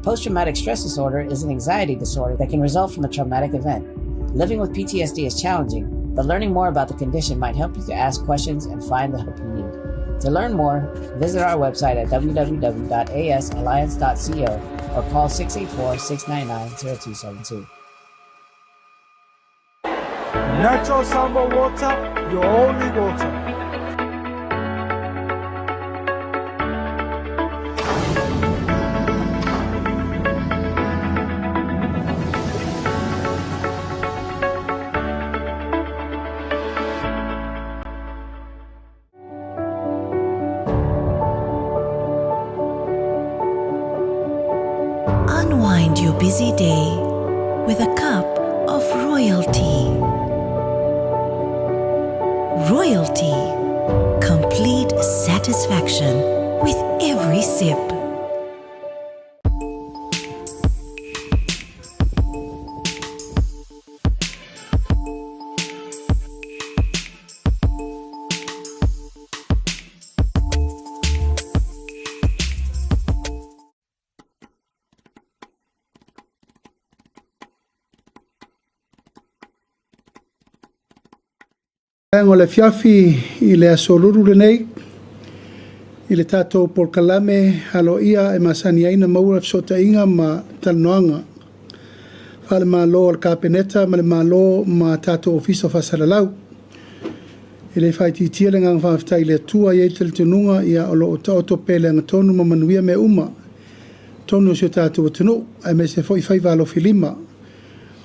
Post-traumatic stress disorder is an anxiety disorder that can result from a traumatic event. Living with PTSD is challenging, but learning more about the condition might help you to ask questions and find the help you need. To learn more, visit our website at www.asalliance.co or call 684-699-0272. Natural Samba water, your only water. Unwind your busy day with a cup of royal tea. Royal tea, complete satisfaction with every sip. O le fiafi I le asoluru le nei, I le tātou polkalame halo ia e masani aina maura fsota inga ma talnoanga. Whale malo al kapeneta ma le malo ma tātou ofisa whasaralau. I le whaiti tia le ngang whawhtai le tua i eitel tununga ia o lo o taoto pele anga tonu ma manuia me uma. Tonu sio tātou atunu, ai me se fo I whaiwalo filima.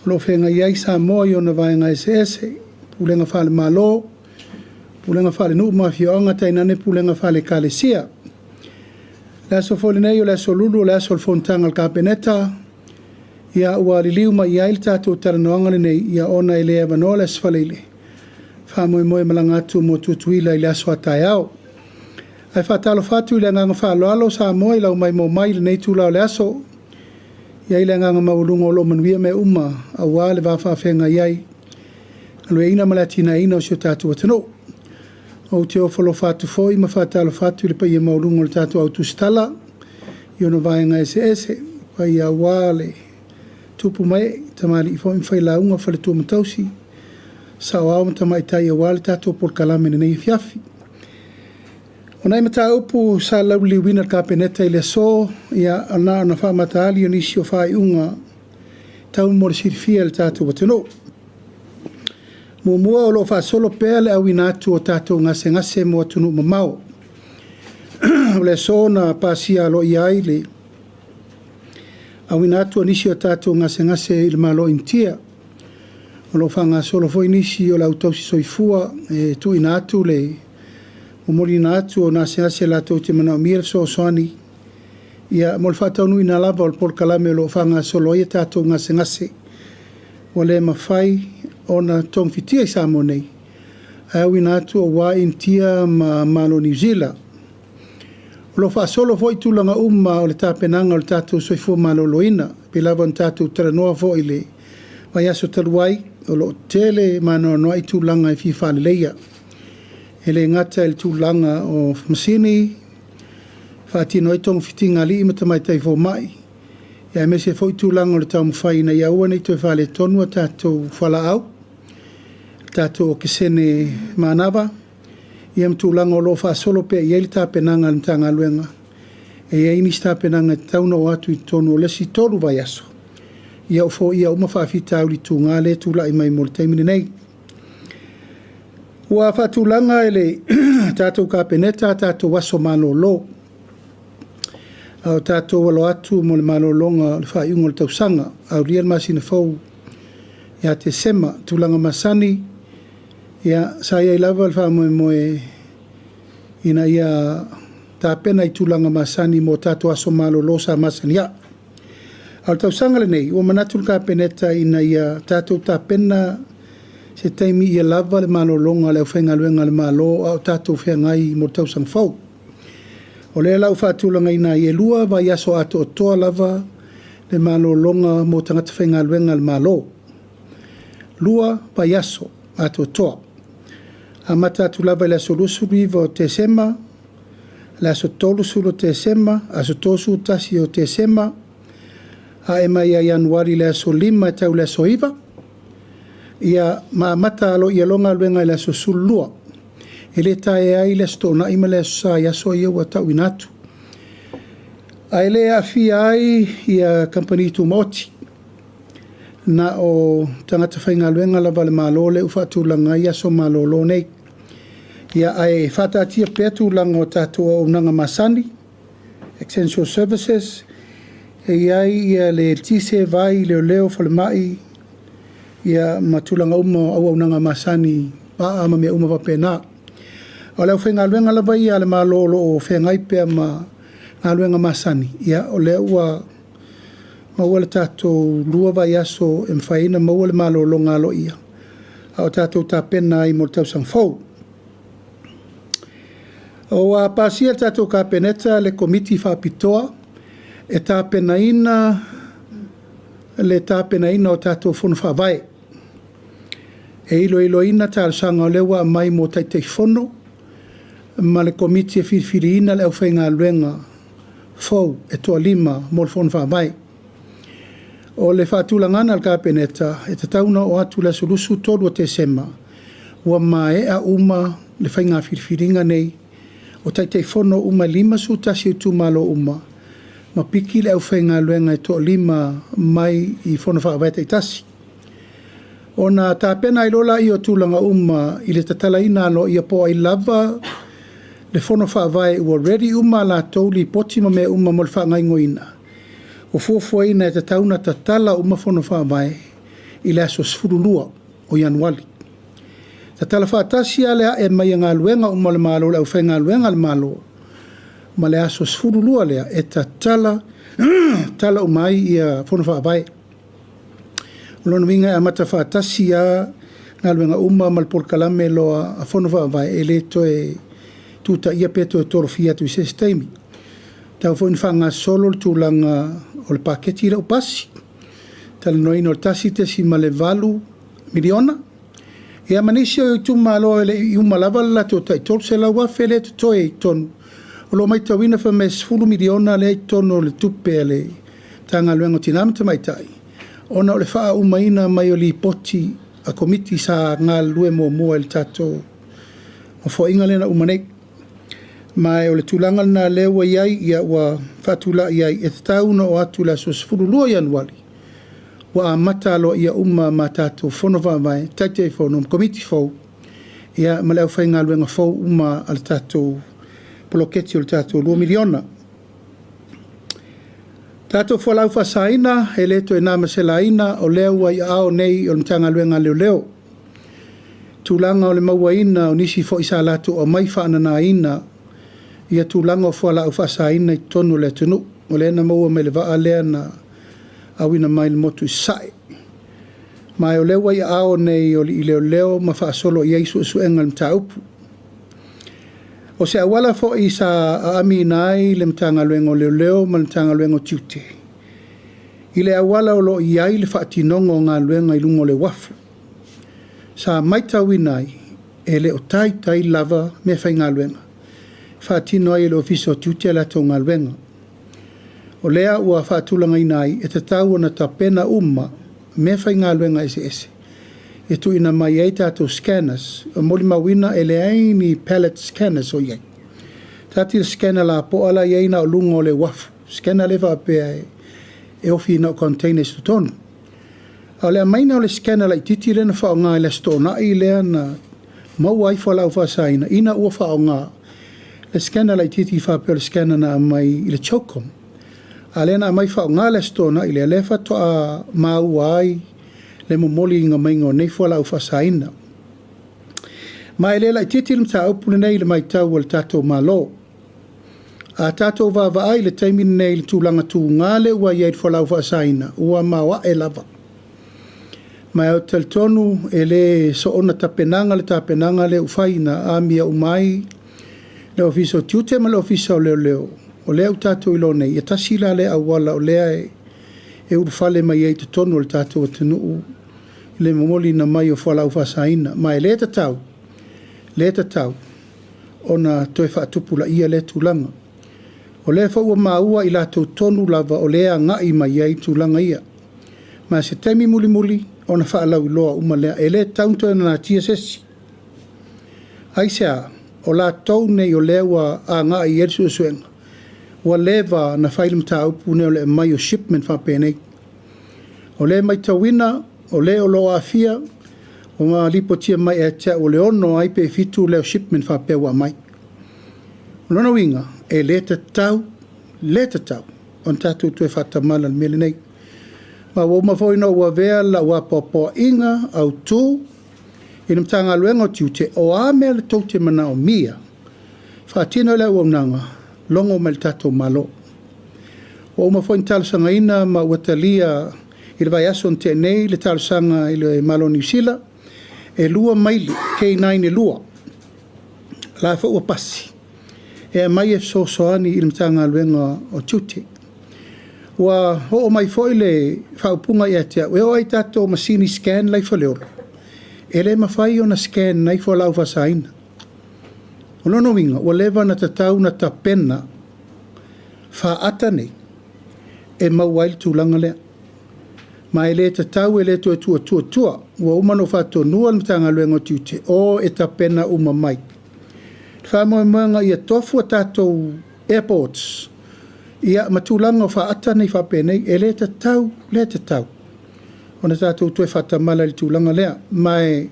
Lo whenga iai sa moa I ona vaenga ese. Pulenga whale malo, pulenga whale nuu mawhionga tainane pulenga whale kalesia. Le aso fole nei o le aso lulu o le aso fontanga al kapeneta, ia ua liliu ma ia il tātou taranoanga le nei, ia ona ele eva no le asfaleile. Whamoe moe malangatu mo tutuila I le aso atai au. Ai whatalo fatu I le nganga whaloalo sa moe lau mai mo mai le nei tūlau le aso, ia I le nganga maulunga o lo manuia me uma, a wā le wawhawhenga iai, Alo ina malatina ina o sio tātou atano. O te ofalo fatu foi, ma whatalo fatu le pa ia maurungo le tātou au tustala. I ono vaenga ese, pa ia wale. Tupu mai, tamali I foi mwhai launga whale tua matausi. Sa o au tamai tai a wale tātou por kalame nei fiafi. O nai mata upu sa lau liwina kapeneta I le so, ia ana wha mata ali o nisi o whai unga. Tau mo le sirifia le tātou atano. Mua o lo fa solo pele au inatu o tātou ngase mo atunu mamau. Le sona pasia lo iai le. Au inatu o nisi o tātou ngase il malo intia. O lo whanga solo foi nisi o lau tausi soifua tu inatu le. O mori inatu o ngase la tau te mana o mire so soani. Ia mo le whatau nui na lava o le porkalame o lo whanga solo ia tātou ngase. O le mawhai ona tong fitia I samo nei. Au inatu o wā intia ma malo New Zealand. O lo whaasolo foi tūlanga uma o le tāpenanga o le tātou soifua malo loina. Pilawa on tātou taranoa foi le. Vai aso taluai o lo tele mano noa I tūlanga I whiwhale leia. Ele ngata il tūlanga o masini. Whaatino I tong fitinga li imatamai tai fo mai. Ia me se foi tūlanga o le tau mwhai na iaua nei toi whale tonua tātou whala au. Tātou o kisene manawa. Ia mtūlanga o lo whaasolo pia I eili tāpenanga le mtanga luenga. E ia inis tāpenanga tauna o atu I tonu o lesi toru vai aso. Ia o fo ia uma whaafita au li tūngā le tūla I mai mo le taimine nei. Ua whaatūlanga ele tātou kāpeneta tātou waso malo lo. Au tātou walo atu mo le malo longa le whaiunga le tausanga. Au rian masina fau. Ia te sema tūlanga masani. Ia sa ia I lava le whamoe moe ina ia tāpena I tūlanga masani mo tātou aso malo lo sa masani ia. Au tausanga le nei, ua manatul ka peneta ina ia tātou tāpena se taimi ia lava le malo longa le whainga luenga le malo au tātou whaingai mo tausang fau. O le lau whaatulanga ina I lua vai aso ato o toa lava le malo longa mo tangata whainga luenga le malo. Lua vai aso ato o toa. A mata tu lava le aso lusu riva o te sema, le aso tolu sulo te sema, aso tosu tasi o te sema, a e mai a Januari le aso 5 tau le aso 9 ia maamata alo ia longa luenga le aso sulua e le tae ai le stona ima le aso sa ia so ia ua tau inatu a ele a fia ai ia company tu moti na o tangata whainga luenga la vale malo le ufatu langa ia so malolo nei ia ai fata atia petu langa o tatua o nanga masani Essential Services e ia le tise vai leo whalemai ia matulanga au nanga masani ama me uma wapena o leo whainga luenga la vai ia le malolo o whaingai pia ma ngā luenga masani ia o leo ua maua le tātou lua vai aso e mwhaina maua le malolo ngā lo ia o tātou tāpena i mo tau sang fau o a pasia tātou ka peneta le komiti whapitoa e tāpena ina o tātou whono whawai e ilo ina tāl sanga o lewa mai mo taitei whono ma le komiti e whiwhiri ina le au whainga luenga fau e toa 5 mo le whono whawai o le whatulangana al ka peneta e te tauna o atu le solusu tolu o te sema ua mae a uma le whainga whiwhiringa nei o taitei whono uma 5 su tasi utu malo uma ma piki le au whainga luenga e toa 5 mai i whono whawai te tasi o na tāpena i lola i o tūlanga uma i le tatalaina lo i a po ai lava le whono whawai ua ready uma la tōli poti ma me uma mo le whaangai ngoina o fuafuaina e te tauna tatala uma whono whawai i le aso sfurulua o Januari. Tatala whaatasia lea e mai ngā luenga uma le malo le au whainga luenga le malo ma le aso sfurulua lea e tatala tala umai i a whono whawai. Lona minga a mata whaatasia ngā luenga uma ma le polkalame loa a whono whawai e le toe tuta ia peto e toro fia tu i se steimi. Tau fo whanga solo le tūlanga o le paketi le upasi. Tala noina o le tasi te si ma le 8 miliona. Ia manisi o i tuma aloa le i umalava la to tai tol se la wafe le to toi i tonu. O lo mai tawina fa mes 10 miliona le i tonu le tupe le tanga luengo tinamita mai tai. Ona o le faa umaina mai o li poti a komiti sa ngā lue mua el tato. O fo inga lena umanei. Mai o le tūlanga na lewa iai ia ua whatula iai e tauna o atu la so 10 Januari. Wa mata alo ia uma ma tātou whono whawai, taitei whono, komiti whau, ia ma leo whainga luenga whau uma al tātou poloketi o le tātou 2 miliona. Tātou whalau whasaina, he leto e nāma selaina o lewa i ao nei o le mtanga luenga leo. Tūlanga o le mauaina o nisi fo isa latu o mai whaanana ina ia tūlanga o whalau whasaina i tonu le tunu. O lena maua me le waa lea na awina mai le motu i sae. Mai o lewa i ao nei o li leo ma whaasolo i eisu su enga le mta upu. O se awala fo i sa aami nai le mtanga luengo leo ma le mtanga luengo tiute. I le awala o lo i ai le whaatinongo ngā luenga i lungo le wafu. Sa maitawi nai e le o tai lava me whai ngā luenga. Whaatino ai le ofiso tiute la tō ngā luenga. O lea ua whaatulanga inai e te tau na ta pena uma me whai ngā luenga ese. E tu ina mai ei tātou scanners, o moli mawina e le aini pallet scanners o iei. Tātil scanner la po ala iei na o lungo le wafu. Scanner lewa apea e ofi na o containers tu tonu. A lea maina o le scanner la i titi lena wha o ngā i le stona i lea na mau ai whalau whasaina. Ina ua wha o ngā. Le scanner la i titi wha apea le scanner na mai i le chokom. A lea na mai wha o ngā le stona i le lewa to a mau ai le momoli inga maingo nei whalau whasaina. Mai le la i titi lim ta upune nei le mai tau o le tātou malo. A tātou vava ai le taimini nei le tūlanga tū ngāle ua iei whalau whasaina. Ua mawa e lava. Mai au talitonu e le so ona tapenanga le ufaina a mia umai le ofiso tiute ma le ofiso leo. O leo tātou ilo nei. E tasila le awala o lea e urufale mai ei te tonu o le tātou o tenuu. Le momoli na mai o whalau whasaina. Mai le tatau. Ona toe whaatupula ia le tūlanga. O le fa ua maua I lātou tonu lava o lea ngai mai ai tūlanga ia. Ma se taimi muli muli o na whaalau I loa uma lea e le taunto na tia sesi. Ai sea, o lātou nei o lea wa a ngai ersu e suenga. Wa leva na whailim tā upu ne o le mai o shipment whapēnei. O le mai tawina, o le o loa afia, o ngā lipo tia mai e tea o le ono ai pe fitu leo shipment whapewa mai. Nono winga, e le te tau, on tātou tue whatamala mele nei. Ma wau mawhoina ua vea la ua popo inga au tū, inam tanga luenga o tiu te o a mea le tau te mana o mia. Whatina le ua unanga, longo me le tātou malo. Wau mawhoina talasanga ina ma uatalia I le vai aso te nei le talasanga I le malo New Zealand, e lua maili, K9 e lua. La fa ua pasi. E mai e soani I le mtanga luenga o tute. Wa ho mai foi le whaupunga ia tea, weo ai tato masini scan lai whaleoro. E le mawhai o na scan nai whalau wasaina. Onono winga, wa lewa na tatau na ta pena, wha ata nei, e mauail tūlanga lea. Ma e le tatau e le tua, wa umano whato nua le mtanga luenga o tute, o e ta pena uma mai. Whamoe mwanga ia tofu a tātou airports. Ia matulanga o whaata nei whapenei, e le tatau. O na tātou tue whatamala li tūlanga lea. Mai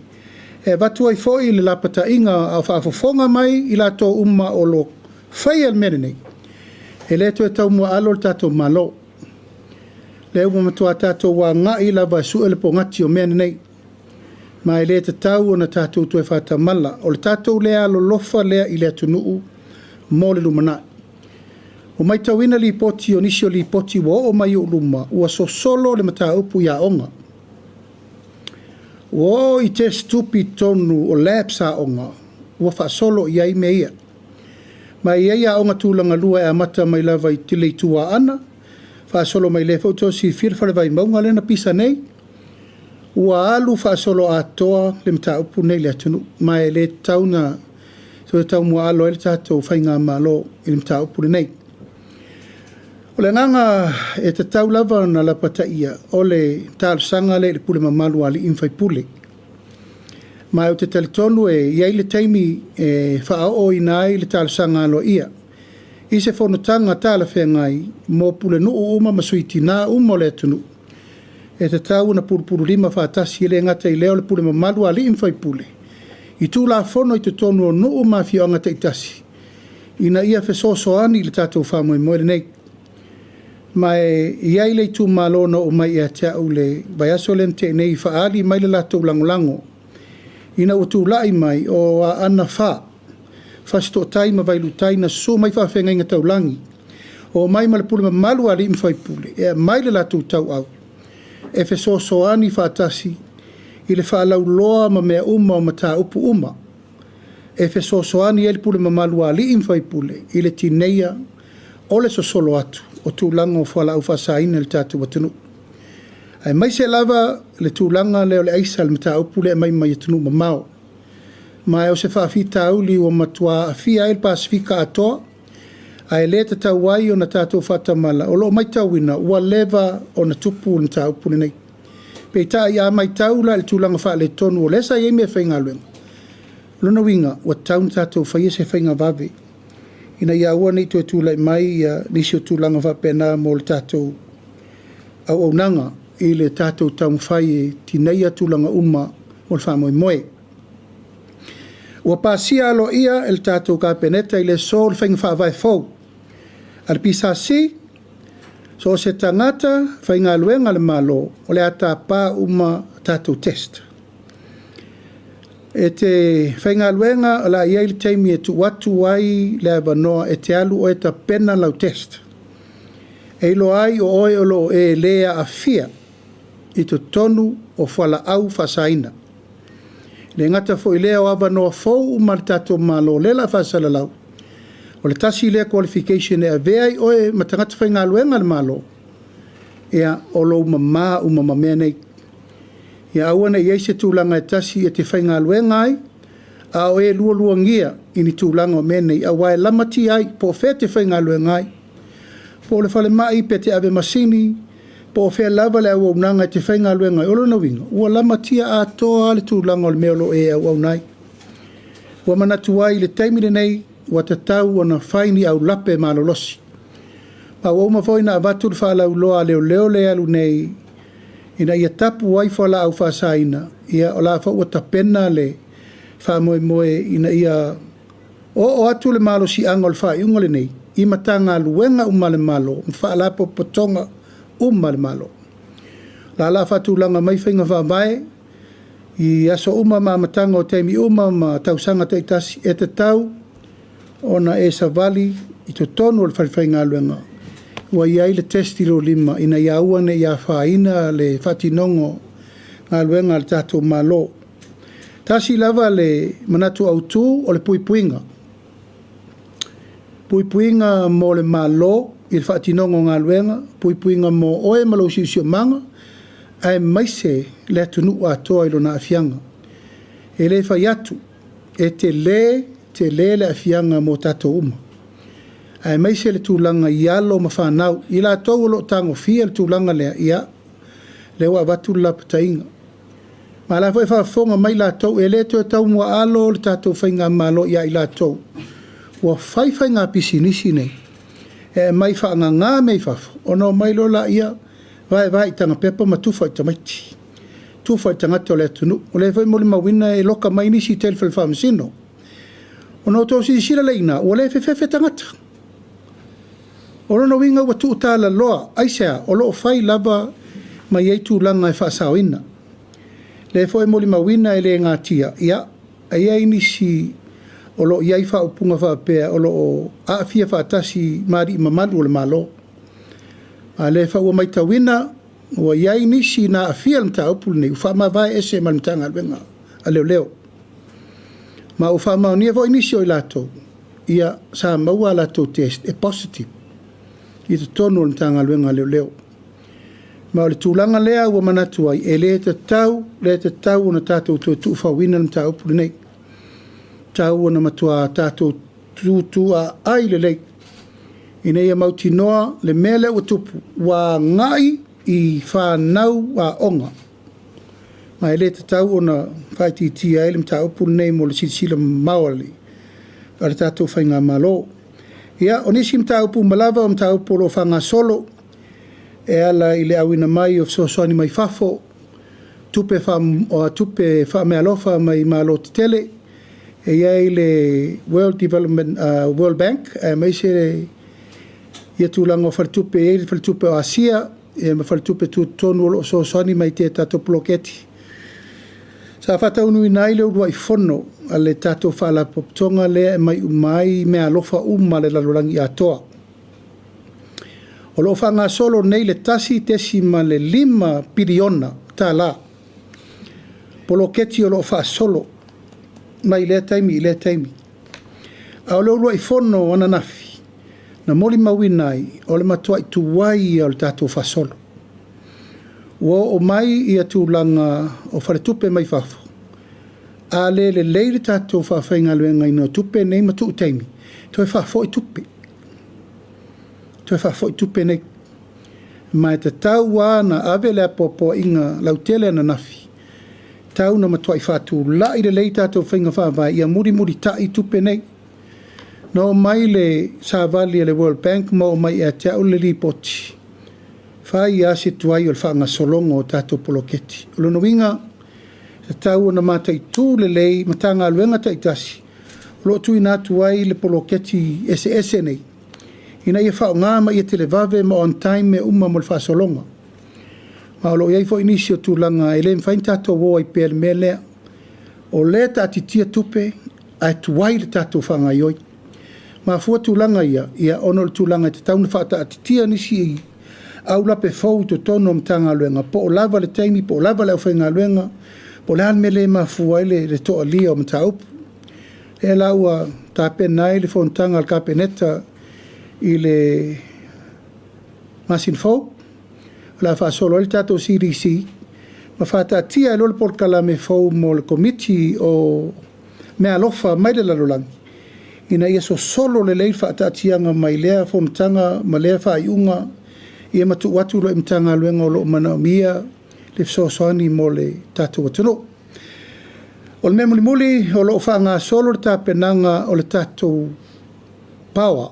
e watu ai foi le lapata inga a whaafofonga mai I lato umma o lo whai al mene nei. E le tue tau mua alo le tātou malo. Le uma matua tātou wa ngai lava su ele po ngati o mene nei. Ma e le tatau o na tātou tue whatamala. O le tātou lea lo lofa lea I le atunuu mo le lumanai. O mai tauina li poti o nisio li poti wa o mai o luma. Ua so solo le mata upu ia onga. O I te stupi tonu o lapsa onga. Ua wha solo ia I me ia. Mai ia onga tūlanga lua e amata mai lava I tile I tua ana. Wha solo mai le fauto si whirwhare vai maunga lena pisa nei. Ua alu wha solo atoa le mata upu nei le atunu. Mai le tauna, so le tau mua alo ele tātou whainga malo I le mata upu nei. O le nganga e te tau lava na lapata ia o le tārsanga le pule mamalu ali inwhai pule. Mai o te talitonu e iai le taimi e whaao I nai le tārsanga alo ia. I se whanotanga tāla whengai mō pule nuu uma masuiti nā uma le atunu. E te tau na purupuru lima whaatasi le ngata I leo le pule mamalu ali inwhai pule. I tū la whono I te tonu o nuu mawhi o ngata itasi. Ina ia whesosoani le tātou whamoe moere nei. Mai iai le tu malona o mai e te au le baiaso le te nei whaali mai le latou langolango. Ina o tu lai mai o a ana wha. Whasto tai ma vailu tai na so mai whawhenga inga tau langi. O mai ma le pule ma malu ali imwhai pule. E mai le latou tau au. E wheso soani whaatasi. I le whaalau loa ma mea uma o mata upu uma. E wheso soani e le pule ma malu ali imwhai pule. I le tineia o le sosolo atu. O tūlanga o whala au whasaina le tātou watunu. Ai mai se lava le tūlanga leo le aisa le mata upule e mai mai atunu mamao. Mai o se whaafita auli o matua a fia el Pasifika atoa. Ai le te tau wai o na tātou whatamala. O lo mai tauina ua leva o na tupu le mata upule nei. Pei tā ia mai taula le tūlanga wha le tonu o lesa i me whainga luenga. Lona winga wa taun tātou whaia se whainga vave. Ina ia ua nei tue tūlai mai nisi o tūlanga whapena mo le tātou au nanga I le tātou taum whai e tineia tūlanga uma o le whamoe moe. Ua pāsia alo ia el tātou ka peneta I le so le whainga whaavai fau. Al pisa si, so se tangata whainga luenga le malo o le ata pā uma tātou test. E te whainga luenga la iai le teimi e tu watu wai le avanoa e te alu o e ta pena lau test. E ilo ai o oe olo e lea a fia I to tonu o whala au whasaina. Le ngata fo I lea o avanoa fau umartato malo lela whasala lau. O le tasi lea qualification e a veai oe matangata whainga luenga le malo. Ea olo umama umamamea nei. Ia awana I eise tūlanga e tasi e te whainga luenga ai, a o e lua ngia I ni tūlanga o mene I awae lamati ai, po whea te whainga luenga ai, po le fale mai pe te ave masini po fe lava le au nanga te whainga luenga i olo na winga. Ua lama tia a toa le tūlanga o le meolo e au nai. Ua manatu ai le taimire nei ua te tau ana whaini au lape malolosi. Ma ua uma foi na avatu le whaalau loa leo leo le alu nei ina ia tapu wai whala au whasaina ia o la wha tapena le wha moe moe ina ia o atu le malo si angol wha iunga le nei i matanga luenga umale malo wha lapo potonga umale malo la la whatu langa mai whainga wha vai i aso uma ma matanga o teimi uma ma tausanga te itasi e te tau ona e savali i to tonu o le whainga luenga ua iai le testi lo lima ina ia uane ia whaina le whatinongo ngā luenga le tātou malo. Tasi lava le manatu au tū o le puipuinga. Puipuinga mo le malo i le whatinongo ngā luenga, puipuinga mo oe malo siusio manga, ai maise le atunu a toa ilo na afianga. E le whai atu, e te le le afianga mo tātou uma. Ai mai se le tūlanga i alo ma whanau, i la tau lo tango fia le tūlanga lea ia, le wa watu la patainga. Ma la fai whafonga mai la tau, e le tau mua alo le tātou whainga malo ia i la tau. Ua whai ngā pisi nisi nei, e mai whaanga ngā mei whafo, ono mai lo la ia, vai tanga pepa ma tuwhai tamaiti. Tuwhai tangata o le atunu, o le whai mole mawina e loka mai nisi tel whamasino. Ono tau si sila leina, o le whewhewe tangata. Oro no winga wa tuutala loa, aisea, o loo whai lava mai ei tūlanga e whaasawina. Le fo e moli mawina e le ngā tia, ia, ai ai nisi o loo iai whaupunga whapea, o loo aafia whaatasi maari i mamalu o le malo. A le whaua mai tawina, o iai nisi na afia mta upul nei, ufa ma vai ese malmtanga alwenga, a leo leo. Ma ufa ma unia vo inisi o i lato, ia sa maua lato test, e positive. I te tonu o tanga luenga leo leo. Ma o le tūlanga lea ua manatu ai, e le te tau o na tātou tu whawina na tāu puli nei. Tau o na matua tātou tu a ai le lei. I nei a mauti noa le mele ua tupu, wa ngai i whanau a onga. Ma e le te tau o na whaiti ai le tāu puli nei mo le sila mawali. A le tātou whainga malo. Ia, o nisi mtaupu malava o mtaupu lo whanga solo, e ala i le awina mai o soani mai fafo, tupe wha mea lofa mai malo te tele, e iai le World Bank, e mai se le ia tūlanga o whalitupe, e le whalitupe o Asia, e ma whalitupe tu tonu o soani mai te tato ploketi. Sa whataunu i nai leo rua i whono a le tātou whala poptonga lea e mai umai mea lofa le lalorangi a toa. O lo whanga solo nei le tasi tesi ma le 5 piriona tā la. Polo keti o lo wha solo mai lea taimi i lea taimi. A o leo rua i whono ana nafi na moli mawinai o le matua i tuwai o le tātou wha solo. O mai ia tūlanga o wharetupe mai whafo. A le leire tātou whawhainga luenga ino tupe nei matu utaimi. Toi whafo i tupe. Toi whafo i tupe nei. Mai te tau wā na ave lea popo inga lautele na nafi. Tau na matua i whātu la i le lei tātou whainga whawai ia muri ta i tupe nei. No mai le sāvali le World Bank mo mai e te au le ripoti. Whai a se tuai o le whaanga solongo o tātou poloketi. O lono winga, te tau na mātai tū le lei, matanga aluenga tai tasi. O lo tui nā tuai le poloketi ese nei. Ina ia whao ngā ma ia te le vave ma on time me uma mo le wha solonga. Ma o lo iai fo inisi o tūlanga e le mwhain tātou wo ai pēr me lea. O le tāti tia tupe, ai tuai le tātou whanga ioi. Ma fua tūlanga ia ono le tūlanga te tauna whata ati tia nisi i au lape fau to tono mtanga luenga po o lava le taimi po o lava le whainga luenga po le almele ma fuaile le toa lia o mtaupu e laua tape nai le fontanga al kapeneta i le masin fau la fa solo il tato CDC ma fata tia lo por kala me fau mo le committee o me alofa mai le lalolang ina ia so solo le lei whaatatianga mai lea whonatanga ma lea whaiunga ia matu watu lo imtanga luenga o lo mana mia le fsosoani mo le tātou atano. O le mea muli o lo whaanga solo le tāpenanga o le tātou pawa.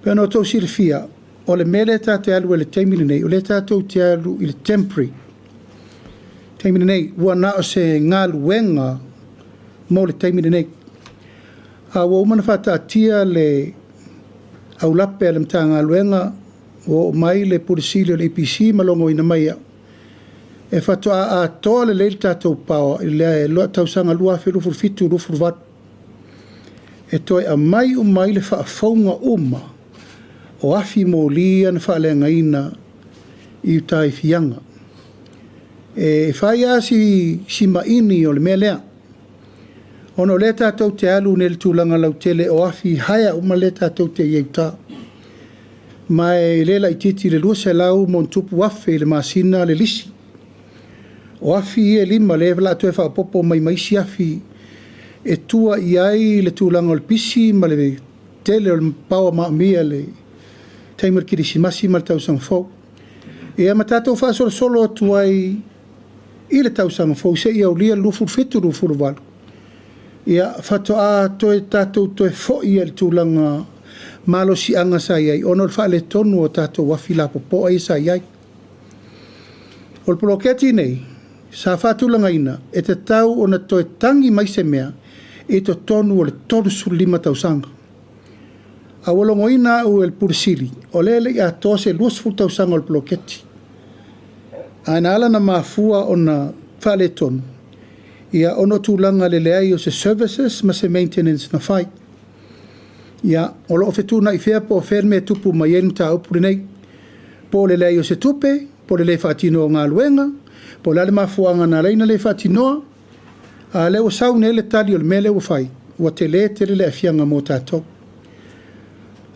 Pea no tau sirifia o le mele tātou alu e le teimini nei o le tātou te alu i le temporary. Teimini nei ua na o se ngā luenga mo le teimini nei. A ua umana whātātia le au lape le mta ngā luenga o mai le purisili o le EPC malongo ina mai au. E whatoa a toa le leil tātou pāua i lea e loa tausanga lua whi rufur fitu rufur vat. E toi a mai o mai le whaafaunga uma o afi mō lia na whaalenga ina i utai fianga. E whai a si maini o le mea lea. Ono le tātou te alu ne le tūlanga lau tele o afi haia uma le tātou te ieuta. Mai lela i titi le lua se lau mon tupu wafe le masina le lisi. O afi e lima le vla atu e whapopo mai maisi afi e tua i ai le tūlanga o le pisi ma le tele o le paua maamia le taimar kirisimasi ma le tausanga fau. E ama tātou whaasolo solo atu ai i le tausanga fau se i au lia lufur fitu lufur walu. Ia whatoa toe tātou toe fo'i e le tūlanga malo si anga sa iai. Ono le wha le tonu o tātou wafi la popo ai sa iai. O le poloketi nei, sa whatulanga ina, e te tau o na toe tangi mai se mea, e to tonu o le tolu suru lima tausanga. A walongo ina u el purisili, o lele i a toa se luas fulu tausanga o le poloketi. A ina ala na mafua o na wha le tonu. Ia ono tūlanga le leai o se services ma se maintenance na whai. Ia o lo whetūna i whea po wherme tupu mai enu tā upuri nei. Po le leai o se tupe, po le le whaatino o ngā luenga, po le ale mafuanga na leina le whaatinoa, a leo sau ne le tali o le mele o whai, ua te le le afianga mō tātou.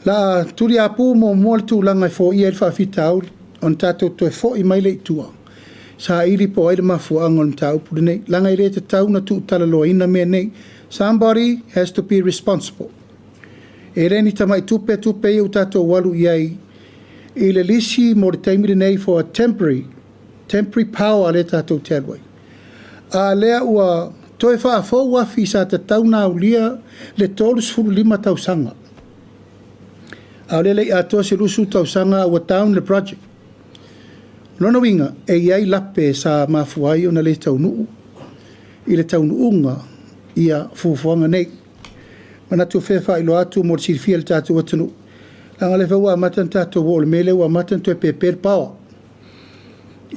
La turi apu mo le tūlanga i fo i e le whaafita au, on tātou toe fo i mai le itua. Sa iri po aile mafuanga o tau puri nei. Langa i re te tau na tu tala loa ina mea nei. Somebody has to be responsible. E re ni tamai tupe i u tātou walu iai. I le lisi mo le taimiri nei for a temporary power le tātou te aluai. A lea ua toe wha fau wafi sa te tau na ulia le tolu sfuru lima tau sanga. A lele i atoa se lusu tau sanga ua taun le project. Lona winga e iai lape sa mafuai o na le taunuu. I le taunuunga ia fufuanga nei. Mana tu whewha ilo atu mo sirifia le tātou atanu. Langa le whaua amatan tātou o le mele ua amatan tu e peper pawa.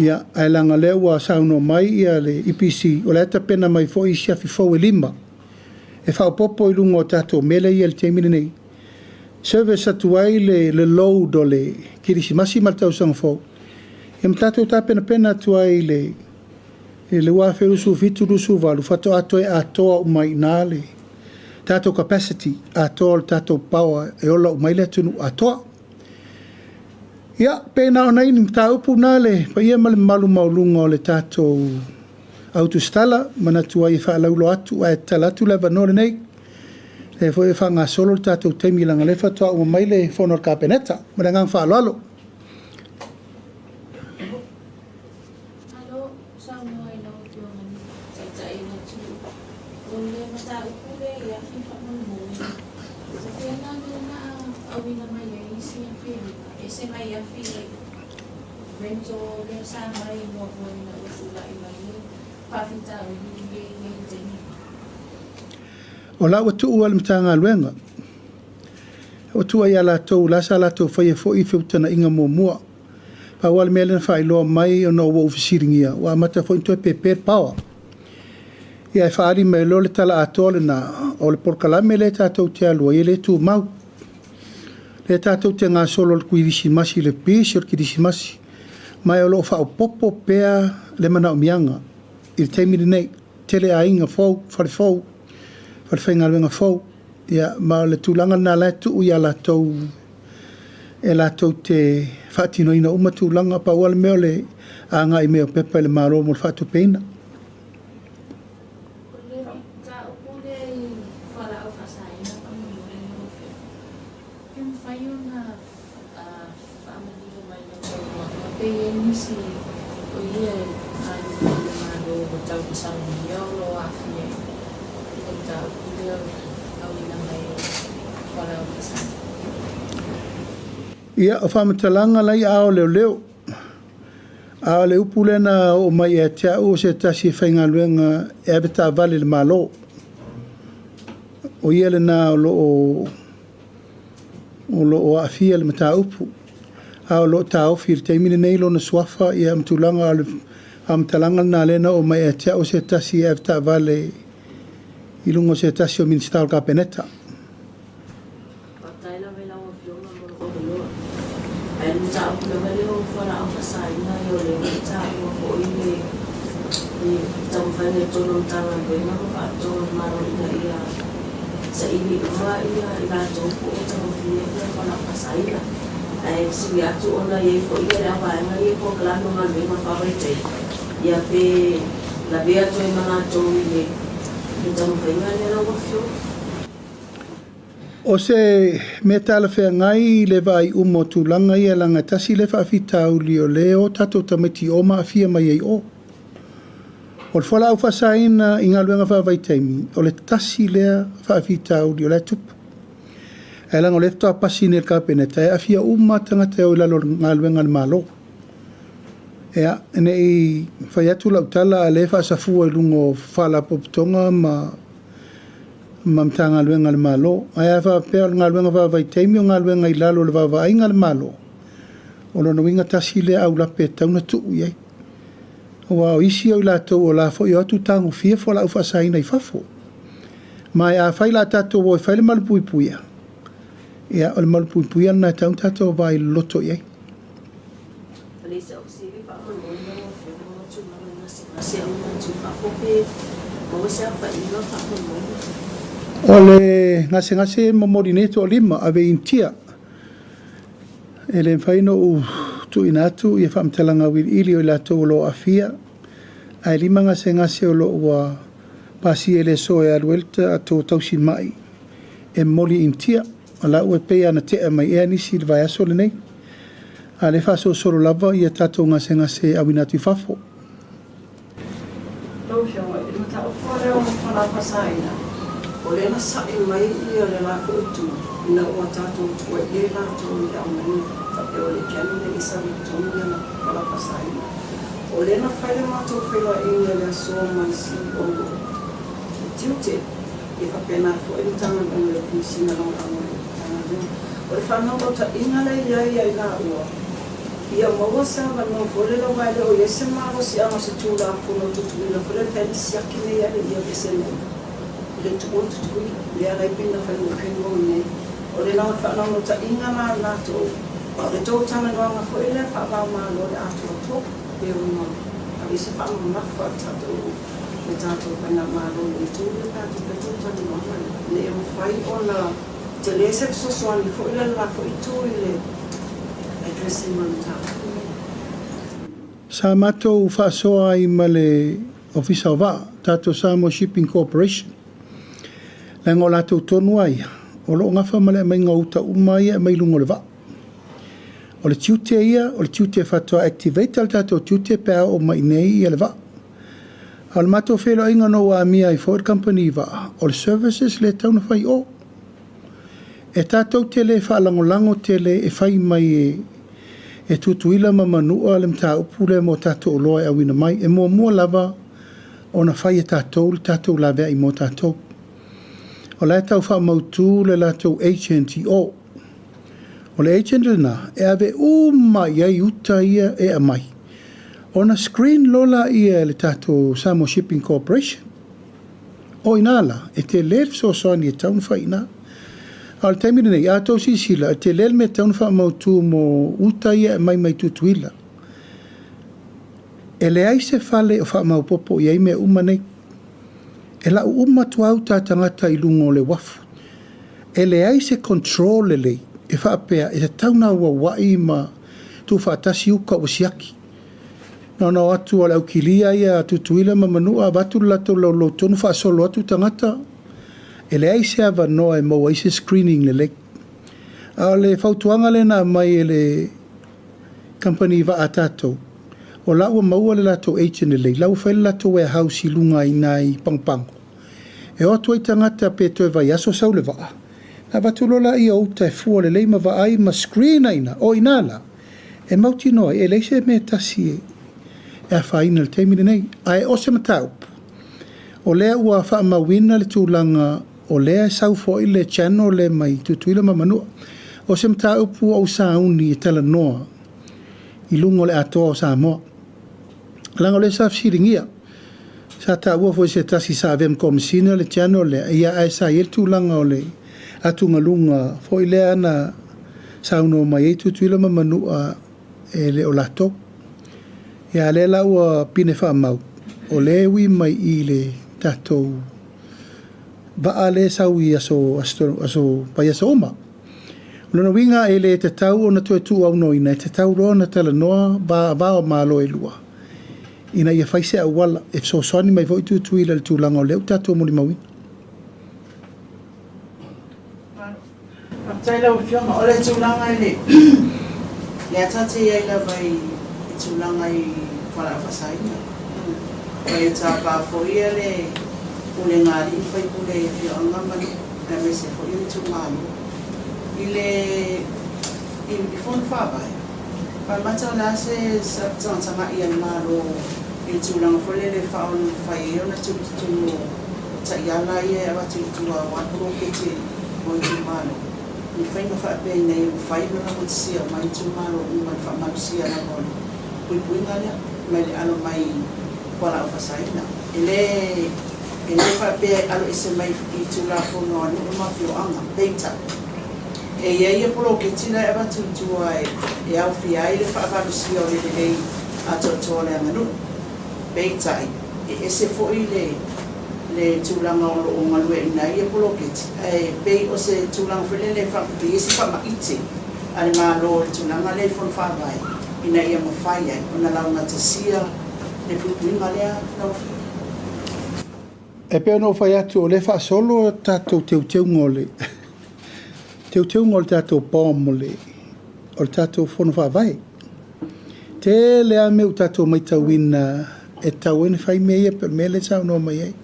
Ia ai langa le ua sauno mai ia le EPC o le ata pena mai fo i siafi fau e lima. E whao popo i lunga o tātou mele ia le teimine nei. Service atu ai le load o le kirisimasi mal tau sang fau. E mtatou tā pena tu ai le wafe rusu fitu rusu walu whato ato e atoa umai nā le tātou capacity atoa le tātou power e ola umai le tunu atoa. Ia, pēnā o nei ni mta upu nā le pa ia male malu maulunga o le tātou autostala mana tu ai whaalaulo atu ai talatu le vanore nei. E fo e whanga solo le tātou teimi langa le whatoa umai le whanor kāpeneta mana ngang whaaloalo. O la watu ua le mtanga luenga. O tua ia la tau, la sa la tau whaia fo i whiutana inga mua. Pa wale mele na whailoa mai o na ua ufisiringia. Wa amata fo intua peper pawa. Ia e whaari mai lo le tala atoa le na o le porkalame le tātou te alua. Ia le tu mau. Le tātou te ngā solo le kuirisi masi le pisi o le kirisi masi. Mai o lo whao popo pea le mana o mianga. I le teimiri nei. Tele a inga fau, whare fau. Whare wenga fau. Ia ma le tūlanga nā latu ui a lātou. E lātou te whaatino ina uma tūlanga pa wale meo le a ngā i meo pepa le maro mo le whaatu peina. Ia, o whamatalanga lai ao leo leo. Ao leo pulena o mai e te au se tasi e whainga luenga e abeta vale le malo. O ia le na o lo afia le mata upu. Ao lo ta ofi le teimine nei lo na swafa ia mtulanga amtalanga na lena o mai e te au se tasi e abeta vale ilungo se tasi o minister ka peneta. Sa ini rumah ia ila jompo jangan file dia kalau pasaila. Si atu ona ye ko ia apa yang ye ko kelanu ngan memang favorite. Ya pe la bea tu mana jomi ye. Jangan file dia la wafio. O se metala fe ngai le vai umo tulanga ia langa tasi le fa fita ulio leo tato tameti oma afia mai o. O le whala au whasaina i ngā luenga wha vaitaimi, o le tasi lea wha awhitau di o le tupu. E langa o le toa pasi ne ka peneta, e awhia umatanga te o ilalo ngā luenga le malo. Ea, ene i whai atu lau tala a le wha safua i lungo whala popitonga ma mta ngā luenga le malo. Ai a wha pēo ngā luenga wha vaitaimi o ngā luenga i lalo le wha vainga le malo. O lono winga tasi lea au lape tauna tuu iei. Wa isi o la to o la fo yo tu tango fie fo la ufa saina i fafo mai a fai la tato o fai le malpui puia ia o le malpui puia na tau tato vai loto ye o le ngase momorineto o lima ave intia ele fai no tu inatu ia famtalanga wil ili o la to lo afia ai lima ngase o lo wa pasi ele so e alwelta to tausin mai e moli intia ala o pe ana te mai e ni sil vai aso le nei ale fa so solo lava ia tato ngase awinatu fafo Lo sho e mata o fore o fala pasaina o le na sa e mai ia le la ko tu ina o tato o e la to ia mai e o le kani isa victoria na kala pasaina o le na fai mato pela e le so man si o tiute e fa pena fo e tanga o le pisina no o le fa no ta ina le ia na o ia mo sa va no fo le lo vai o ese ma o si ama se tu la fo no tu le fo le fa si akine ia le ia que se le tu le ara pina fa no pingo ne o le na fa no ta ina na to le tō tana noanga ko ele pa va ma lo le atu to e no a se pa ma fa tato le tato pa na ma lo le tu le tato pe tō tana noanga le o fai ona te le se so so ni fo ele la fo itu ele addressing on tato sa mato fa so ai male officer va tato Samo Shipping Corporation la ngola to tonu ai o lo ngafa male mai ngauta umai mai lungo le va o le tiute ia, o le tiute fatoa activate al tato tiute pēa o mai nei ia le va. Al mato whelo inga no wa mia i Ford Company va, o le services le tauna whai o. E tato te le whaalangolango te le e whai mai e tutuila ma manua le mta upule mo tato o loa e awina mai, e mua lava o na whai e tato la vea i mo tato. O le tau wha mautu le lato HNTO. O le agent na e ave uma iai uta ia e amai. O na screen lola ia le tato Samo Shipping Corporation. O inala, e te lel so soani e taunwha ina. Al taimine nei, a tau sisila, e te lel me taunwha mautu mo uta ia e mai tutuila. E le aise fale o wha maupopo iai me uma nei. E la uma tuau ta tangata i lungo le wafu. E le aise control le lei. E whaapea, e te tauna ua wai ma tu whaatasi uka o siaki. Nana atu ala ukilia ia tutuila ma manua watu lato lo tonu whaasolo atu tangata. E le aise ava noa e maua ise screening le lek. A le whautuanga le na mai e le company va atato o la ua maua le lato agent le lau fai le lato warehouse I lunga I nai pangpang e o tuai tangata pe toi vai aso sau le vaa na vatulola I o uta e fua le leima va ai ma screen aina o inala e mauti noa e leise me tasi e a whaina le teimine nei ai o se matau o lea ua wha mawina le tūlanga o lea sau fo I le channel le mai tutuila mamanua o se matau pu au sauni e tala noa I lungo le atoa o Samoa langa le sa fsiringia sa ta ua fo se tasi sa vem komisina le channel le ia ai sa il tūlanga o le atunga lunga fo I lea na sauno mai e tutuila mamanua e le o lato ia le la ua pine wha mau o le wi mai I le tatou va ale sau I aso pai aso oma lona winga e le te tau o na tu au no ina te tau roa na tala noa va o malo e lua ina ia faise a wala e so soni mai vo tu ila le tūlanga o leu tatou moli mawina Taila ufiona o le tūlanga I le le atate ia ila vai tūlanga I whala whasaina vai ta pa fo ia le ule ngari fai pule I whionga mani na me se fo ia tūmani I fon whawai pa mata la se sa tanga ia maro I tūlanga fo le whaon whai o na tūtunu ta iala ia e watu tua wapuro kete mo I tūmano Ni fai na wha pe nei fai na mo sia mai tūmano I mai wha marusia na mon pui ngania mai le alo mai wala o whasaina ele wha pe alo ese mai I tūla whono anu o mawhio anga peita e ia polo ke tina e watu tua e au fia I le wha marusia o le lei a totoa le anganu peita e ese fo I le tūlanga o lo ngalue ina ia poloketi e pei o se tūlanga whele le whakapi e si whamaiti ale ngā lo tūlanga le whon whawai ina ia mawhai ai o na launga te sia le pupuinga lea lau e peo no whai atu o le wha solo tātou teu ngole teu ngole tātou pōm o le tātou whono whawai te lea meu tātou mai tauina e tau ene whai mea ia per mele sau no mai ai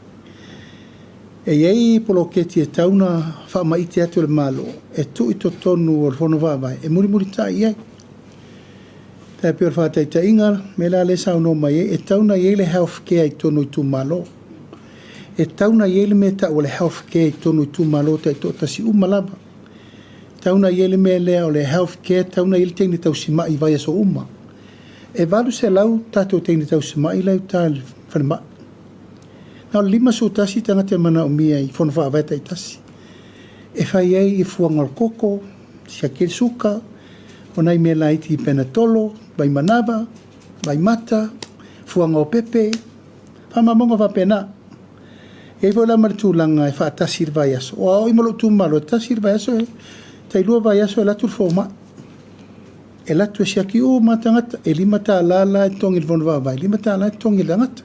e iei poloketi e tauna wha maiti atu le malo e tu I to tonu o whono wawai e muri tai iei tai pio wha tai inga me la le sau no mai e tauna iei le health care I tonu I tu malo e tauna iei le meta o le health care I tonu I tu malo tai to tasi umalaba tauna iei le me lea o le health care tauna iei le teini tau si mai vai aso uma e valu se lau tato teini tau si mai lau tal whanema na lima so tasi tanga te mana o mia I whono whaaveta I tasi. E whai ei I fuanga o koko, siakiri suka, o nei me laiti I penatolo, vai manaba, vai mata, fuanga o pepe, whamamonga whapena. E vola maritulanga e wha tasir vai aso. O au imalo tu malo, tasir vai aso e, tai lua vai aso e latur fōma. E latu e siaki o matangata, e lima tā lala e tongi le whono whaavai, lima tā lala e tongi le angata.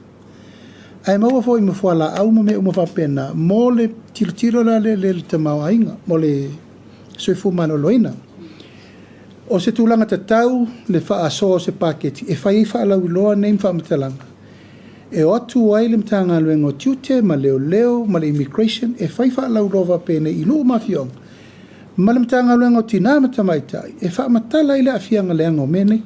Ai maua foi ma fuala au ma me uma pena mo le tiro la le tamau ainga mo le soifu mano loina o se tulanga tatau le fa aso se paketi e fai fa la uloa nem fa mtalanga e o tu ai le mtanga luengo tute ma leo ma le immigration e fai fa la uloa pena I lu mafiong ma le mtanga luengo tina matamaitai e fa matala ile afianga le ngo mene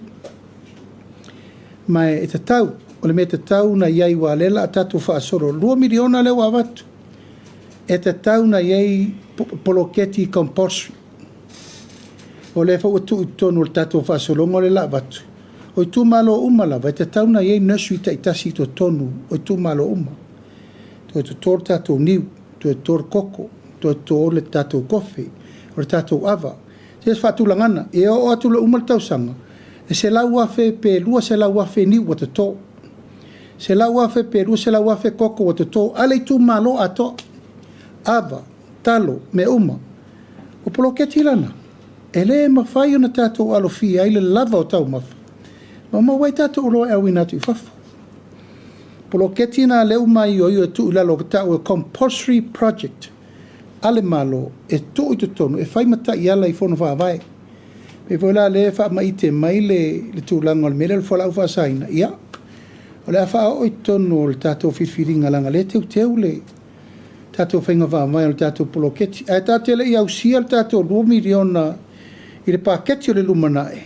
ma e tatau o le me te tau na iai wa lela a tatu wha asoro 2 miliona le wawatu e te tau na iai poloketi compulsory o le wha utu utonu le tatu wha asoro ngo le la watu o I tu malo uma lava e te tau na iai nursery ta itasi to tonu o I tu malo uma to e tor tatu niu to e tor koko to e tor le tatu kofi o le tatu ava se wha tulangana e o atu le uma le tau sanga e se lau wafe pe lua se lau wafe niu wa te to se la wafe peru se la wafe koko o to ale tu malo ato ava talo me uma o poloketi lana ele ma fai ona tato alo fi ai le lava o tau mafa ma wai tato ulo e wina tu fafu poloketi na le uma yo tu la lo ta o compulsory project ale malo e to tonu e fai mata iala I fono fa vai Pe vola le fa mai te mai le tūlanga o le mele le whalau whasaina. Ia. O le awha o i tonu o le tātou whiwhiringa langa le teu le tātou whainga wha mai o le tātou poloketi. E tātou le i au sia le tātou 2 miliona i le pāketi o le lumanae.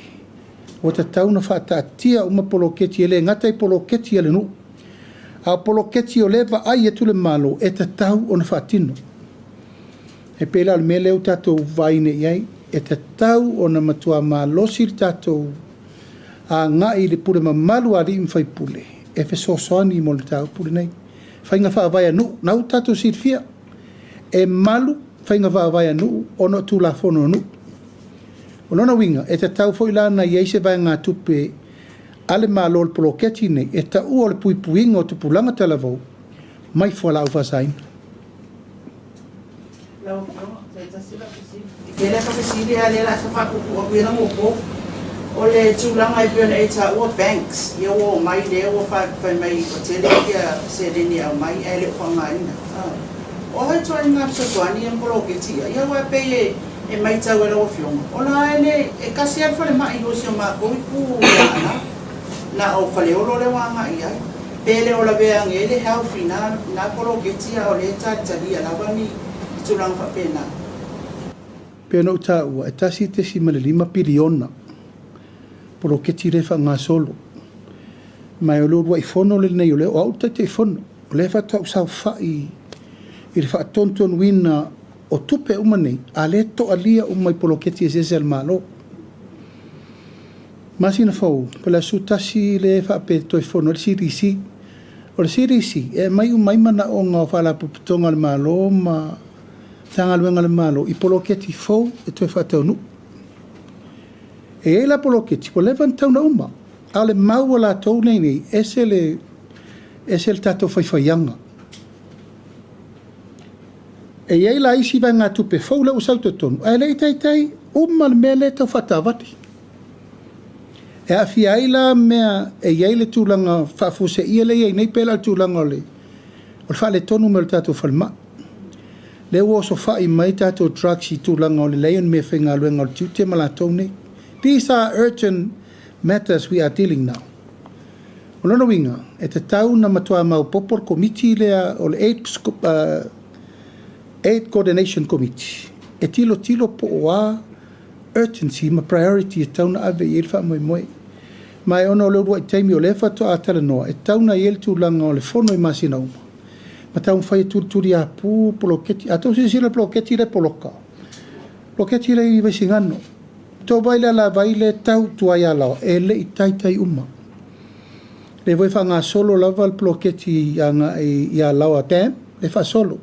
O ta tauna wha tātia uma poloketi e le ngatai poloketi e le nu. A poloketi o lewa ai e tule malo e ta tau o na whaatino. E pēla le mele o tātou vaine iai e ta tau o na matua malosi le tātou a ngai le pure mamalu a ri mwhai pule. E fe sosoani mo le tāu pule nei. Whainga whaavai anu, nau tātou sirfia. E malu, whainga whaavai anu, ono tū la whono anu. O lona winga, e te tau fo ilana i eise vai ngā tupe ale malo le poloketi nei, e ta ua le puipuinga o tupulanga talavou, mai fua lau whasain. Lau, te tasila kisi. Kele ka kisi a le la sa whakuku o pira mopo. O le tūlanga i pia e ta ua banks, ia o mai le o whai mai o tele kia se reni au mai e le whangaina. O hai toa ngā psotoani e poloketi, ia ua peye e mai tau e lau fionga. O la e kasi al whale mai o si o mā koi pū na o whale olo le wanga i ai. Pele o la bea ngele healthy na poloketi o le tātari a lawani i tūlanga whapena. Pena o tā ua, e tasi te si male 5 piliona. Poloketi refa ngā solo. Mai o lua i fono le nei o le o au te fono. O le whatau sau whai i le whaatonton wina o tupe umanei. A le to alia umai poloketi e zeze al malo. Masina fau, pala su tasi le whaape toi fono le sirisi. O le sirisi, e mai umai mana o ngā whala puputonga al malo ma tanga luenga al malo. I poloketi fau e toi whaatau nu. E la poloketi, po levan tau na uma. Ale mau la tau nei nei, ese le tato whaiwhaianga. E ei la isi vai ngā tupe fau la usau tonu. E lei tai, uma le mea le tau whatawati. E a fia la mea, e ei le tūlanga whafuse ia le ei nei pēla tūlanga o le wha le tonu me le tato whalma. Le uoso whai mai tato drugs i tūlanga o le leion me whenga luenga o le tiute ma la tau nei. These are urgent matters we are dealing now. O lona winga, e te tau na matua mau popor committee lea o le Aid Coordination Committee. E tilo po oa urgency ma priority e tau na ave i elfa moe. Mai ono leo rua i teimi o lefa to a tala noa. E tau na el tūlanga o le fono i masina uma. Ma tau mwhai tūturi a pū poloketi. A tau sisira poloketi le poloka. Poloketi le i vaisingano. Tō vaile la vaile tau tuai alawa, e le i tai uma. Le voi wha ngā solo lava al poloketi i a lawa dam, le wha solo.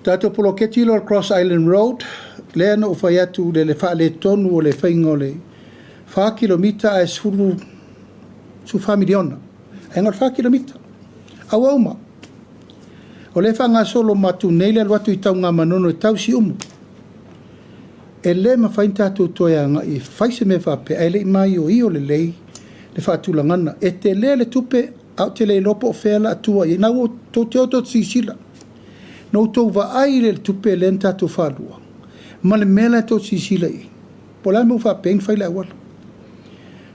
Tato poloketi lo al Cross Island Road, le ana o whai atu le wha le tonu o le whainga o le 4 kilomita a suru su familiona. Engal 4 kilomita. Awa uma. O le wha ngā solo matu neile al watu i tau ngā manono i tau si umu. E le ma whain tātou toianga i whaise me whape, e le mai o i o le lei, le whaatulangana. E te le le tupe, au te le lopo o whela atua, i nau o tō te oto sisila. Nau tō wa ai le tupe le tātou whalua. Ma le mela tō sisila i. Po lai mau whape, en whaile awala.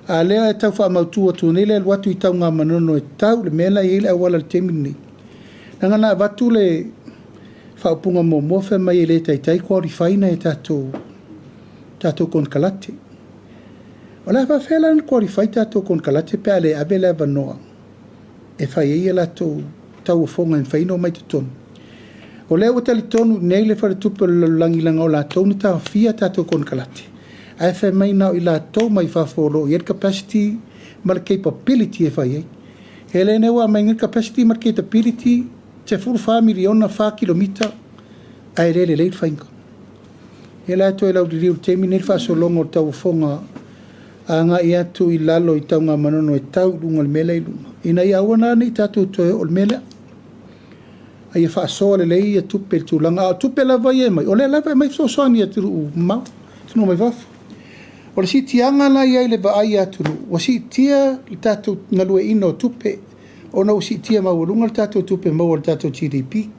A lea e tau wha mautua tō nei le watu i tau ngā manono e tau, le mela i ele awala le temini. Nangana watu le whaupunga mo mofe mai e le tai kuari whaina e tātou kon kalate. O la wha whela na kuari whai tātou kon kalate pe ale abe le wanoa. E whai e la tau o whonga en whaino mai te tonu. O lea o tali tonu nei le whare tupu langilanga o la tonu tā whia tātou kon kalate. Ai whai mai nao i la tau mai whawhoro i capacity ma le capability e whai ei. E le newa mai ngir capacity ma le capability te furu 4 miliona 4 kilomita ai le leit whainga. E la to e lau diriu temi nei whasolongo tau whonga a ngā i atu i lalo i tau ngā manono e tau lunga le mele i lunga. Ina i awana nei tātou toe o le mele. A ia whaasoa le lei a tupe tūlanga. A tupe lava i e mai. O le lava e mai sosoani a tiru mau. Tino mai wafu. O le si tianga la i ai le va ai atunu. O si tia le tātou ngalue ino tupe. O na o si tia maurunga le tātou tupe mau le tātou GDP.